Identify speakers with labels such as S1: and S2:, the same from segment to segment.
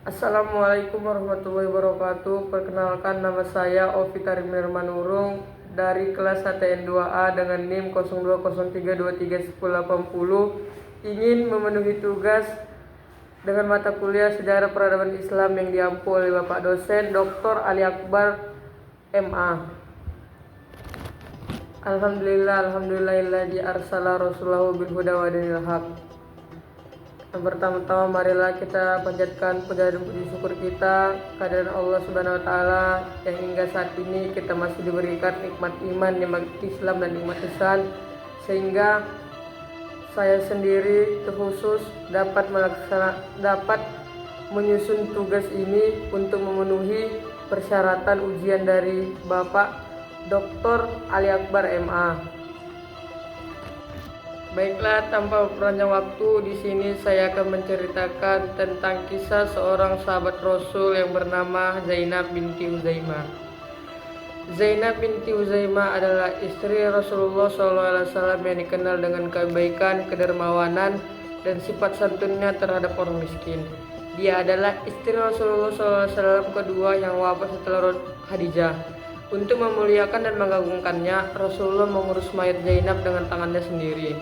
S1: Assalamualaikum warahmatullahi wabarakatuh. Perkenalkan, nama saya Ovi Karimir Manurung dari kelas HTN 2A dengan NIM 0203231080, ingin memenuhi tugas dengan mata kuliah Sejarah Peradaban Islam yang diampu oleh Bapak dosen Dr. Ali Akbar MA. Alhamdulillahilladzi arsala rasulahu bil huda wa dinil haq. Yang pertama-tama, marilah kita panjatkan puja dan puji syukur kita kehadirat Allah Subhanahu wa taala yang hingga saat ini kita masih diberikan nikmat iman, nikmat Islam dan nikmat ihsan, sehingga saya sendiri terkhusus dapat menyusun tugas ini untuk memenuhi persyaratan ujian dari Bapak Dr. Ali Akbar MA. Baiklah, tanpa panjang waktu, di sini saya akan menceritakan tentang kisah seorang sahabat Rasul yang bernama Zainab binti Huzaimah. Zainab binti Huzaimah adalah istri Rasulullah SAW yang dikenal dengan kebaikan, kedermawanan, dan sifat santunnya terhadap orang miskin. Dia adalah istri Rasulullah SAW kedua yang wafat setelah Khadijah. Untuk memuliakan dan mengagungkannya, Rasulullah mengurus mayat Zainab dengan tangannya sendiri.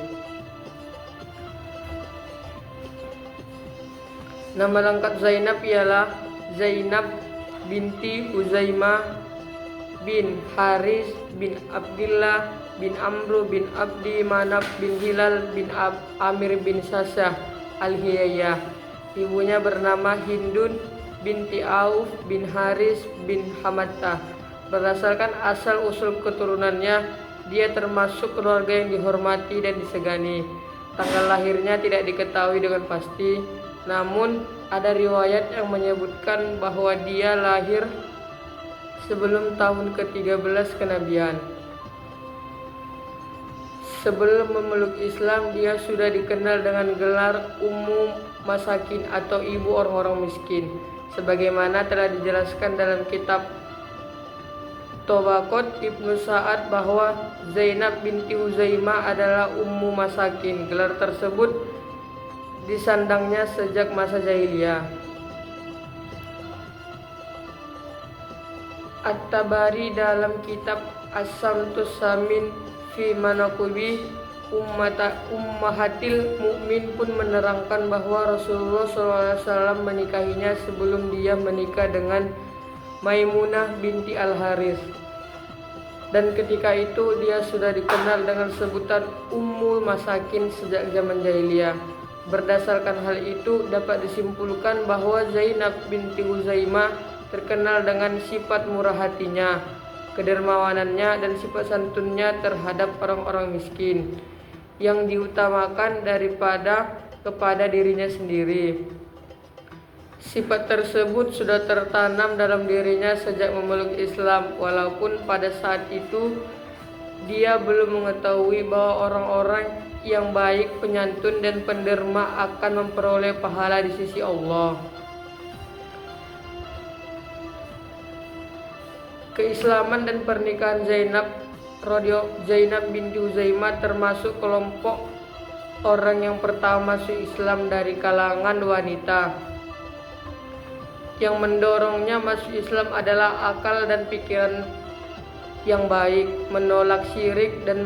S1: Nama lengkap Zainab ialah Zainab binti Huzaimah bin Haris bin Abdillah bin Amru bin Abdi Manaf bin Hilal bin Amir bin Sasah al-Hiyayah. Ibunya bernama Hindun binti Auf bin Haris bin Hamattah. Berdasarkan asal-usul keturunannya, dia termasuk keluarga yang dihormati dan disegani. Tanggal lahirnya tidak diketahui dengan pasti, namun ada riwayat yang menyebutkan bahwa dia lahir sebelum tahun ke-13 kenabian. Sebelum memeluk Islam, dia sudah dikenal dengan gelar Ummu Masakin atau ibu orang-orang miskin, sebagaimana telah dijelaskan dalam kitab Tabaqat Ibnu Sa'ad bahwa Zainab binti Huzaimah adalah Ummu Masakin. Gelar tersebut disandangnya sejak masa jahiliyah. At-Tabari dalam kitab As-Samtus Samin fi Manaqibi Ummahatil Mukmin pun menerangkan bahwa Rasulullah SAW menikahinya sebelum dia menikah dengan Maimunah binti Al-Haris, dan ketika itu dia sudah dikenal dengan sebutan Ummul Masakin sejak zaman jahiliyah. Berdasarkan hal itu dapat disimpulkan bahwa Zainab binti Huzaimah terkenal dengan sifat murah hatinya, kedermawanannya, dan sifat santunnya terhadap orang-orang miskin yang diutamakan daripada kepada dirinya sendiri. Sifat tersebut sudah tertanam dalam dirinya sejak memeluk Islam, walaupun pada saat itu dia belum mengetahui bahwa orang-orang yang baik, penyantun, dan penderma akan memperoleh pahala di sisi Allah. Keislaman dan pernikahan Zainab binti Huzaimah termasuk kelompok orang yang pertama masuk Islam dari kalangan wanita. Yang mendorongnya masuk Islam adalah akal dan pikiran yang baik, menolak syirik dan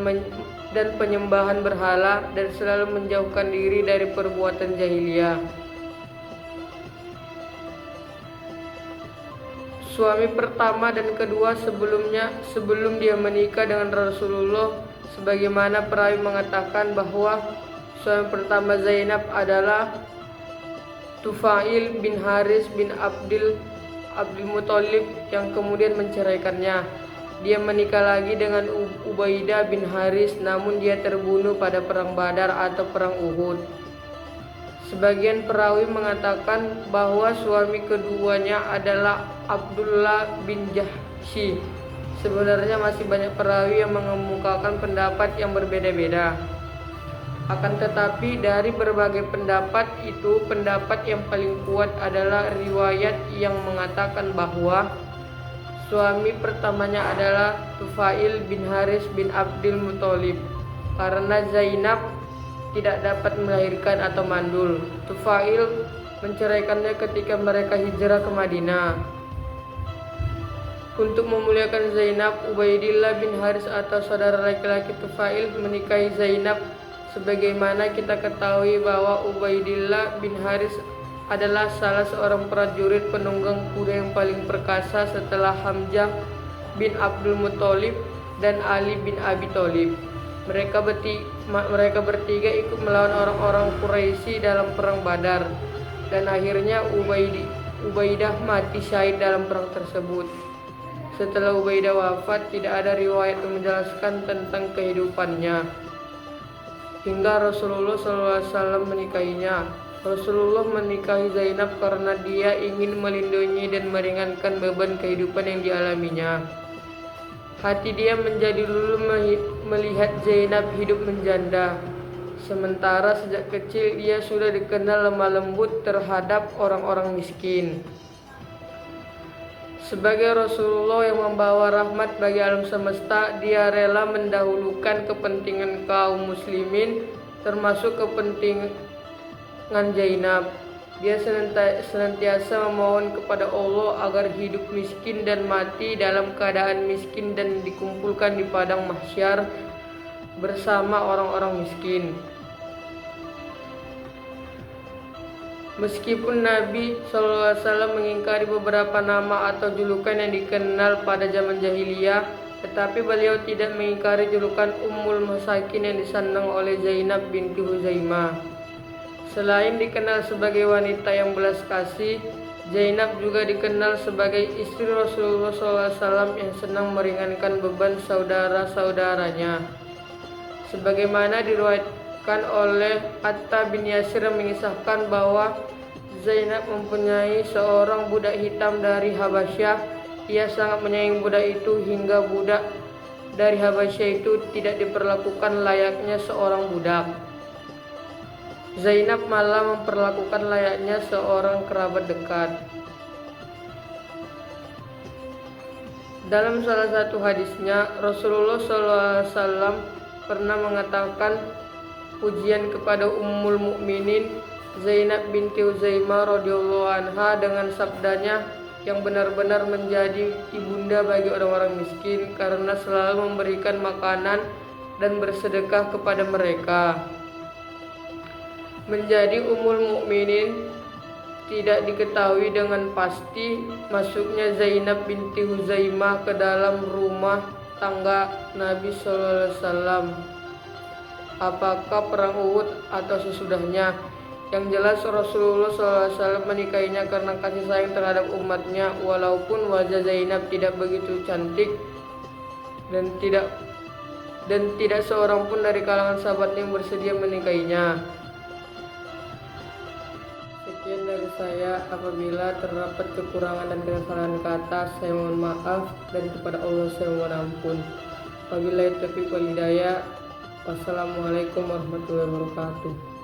S1: penyembahan berhala, dan selalu menjauhkan diri dari perbuatan jahiliyah. Suami pertama dan kedua sebelum dia menikah dengan Rasulullah, sebagaimana perawi mengatakan bahwa suami pertama Zainab adalah Tufail bin Haris bin Abdul Muthalib yang kemudian menceraikannya. Dia menikah lagi dengan Ubaidah bin Haris, namun dia terbunuh pada perang Badar atau perang Uhud. Sebagian perawi mengatakan bahwa suami keduanya adalah Abdullah bin Jahsy. Sebenarnya masih banyak perawi yang mengemukakan pendapat yang berbeda-beda. Akan tetapi dari berbagai pendapat itu, pendapat yang paling kuat adalah riwayat yang mengatakan bahwa suami pertamanya adalah Tufail bin Haris bin Abdul Muthalib, karena Zainab tidak dapat melahirkan atau mandul. Tufail menceraikannya ketika mereka hijrah ke Madinah. Untuk memuliakan Zainab, Ubaidillah bin Haris atau saudara laki-laki Tufail menikahi Zainab. Sebagaimana kita ketahui bahwa Ubaidillah bin Haris adalah salah seorang prajurit penunggang kuda yang paling perkasa setelah Hamzah bin Abdul Muthalib dan Ali bin Abi Thalib. Mereka bertiga ikut melawan orang-orang Quraisy dalam perang Badar, dan akhirnya Ubaidah mati syahid dalam perang tersebut. Setelah Ubaidah wafat, tidak ada riwayat yang menjelaskan tentang kehidupannya hingga Rasulullah SAW menikahinya. Rasulullah menikahi Zainab karena dia ingin melindungi dan meringankan beban kehidupan yang dialaminya. Hati dia menjadi luluh melihat Zainab hidup menjanda. Sementara sejak kecil dia sudah dikenal lemah lembut terhadap orang-orang miskin. Sebagai Rasulullah yang membawa rahmat bagi alam semesta, dia rela mendahulukan kepentingan kaum muslimin, termasuk kepentingan Zainab. Dia senantiasa memohon kepada Allah agar hidup miskin dan mati dalam keadaan miskin dan dikumpulkan di padang mahsyar bersama orang-orang miskin. Meskipun Nabi SAW mengingkari beberapa nama atau julukan yang dikenal pada zaman jahiliyah, tetapi beliau tidak mengingkari julukan Ummul Masakin yang disandang oleh Zainab binti Huzaimah. Selain dikenal sebagai wanita yang belas kasih, Zainab juga dikenal sebagai istri Rasulullah SAW yang senang meringankan beban saudara-saudaranya. Sebagaimana diriwayatkan oleh Atta bin Yasir mengisahkan bahwa Zainab mempunyai seorang budak hitam dari Habasyah. Ia sangat menyayangi budak itu hingga budak dari Habasyah itu tidak diperlakukan layaknya seorang budak. Zainab malah memperlakukan layaknya seorang kerabat dekat. Dalam salah satu hadisnya, Rasulullah SAW pernah mengatakan pujian kepada Ummul Mukminin Zainab binti Huzaimah radhiyallahu anha dengan sabdanya yang benar-benar menjadi ibunda bagi orang-orang miskin karena selalu memberikan makanan dan bersedekah kepada mereka. Menjadi Ummul Mukminin tidak diketahui dengan pasti masuknya Zainab binti Huzaimah ke dalam rumah tangga Nabi SAW, apakah perang Uhud atau sesudahnya. Yang jelas Rasulullah SAW menikahinya karena kasih sayang terhadap umatnya, walaupun wajah Zainab tidak begitu cantik dan tidak seorang pun dari kalangan sahabatnya yang bersedia menikahinya. Sekian dari saya. Apabila terdapat kekurangan dan kesalahan kata, saya mohon maaf, dan kepada Allah saya mohon ampun. Wabillahi taufiq wal hidayah. Wassalamualaikum warahmatullahi wabarakatuh.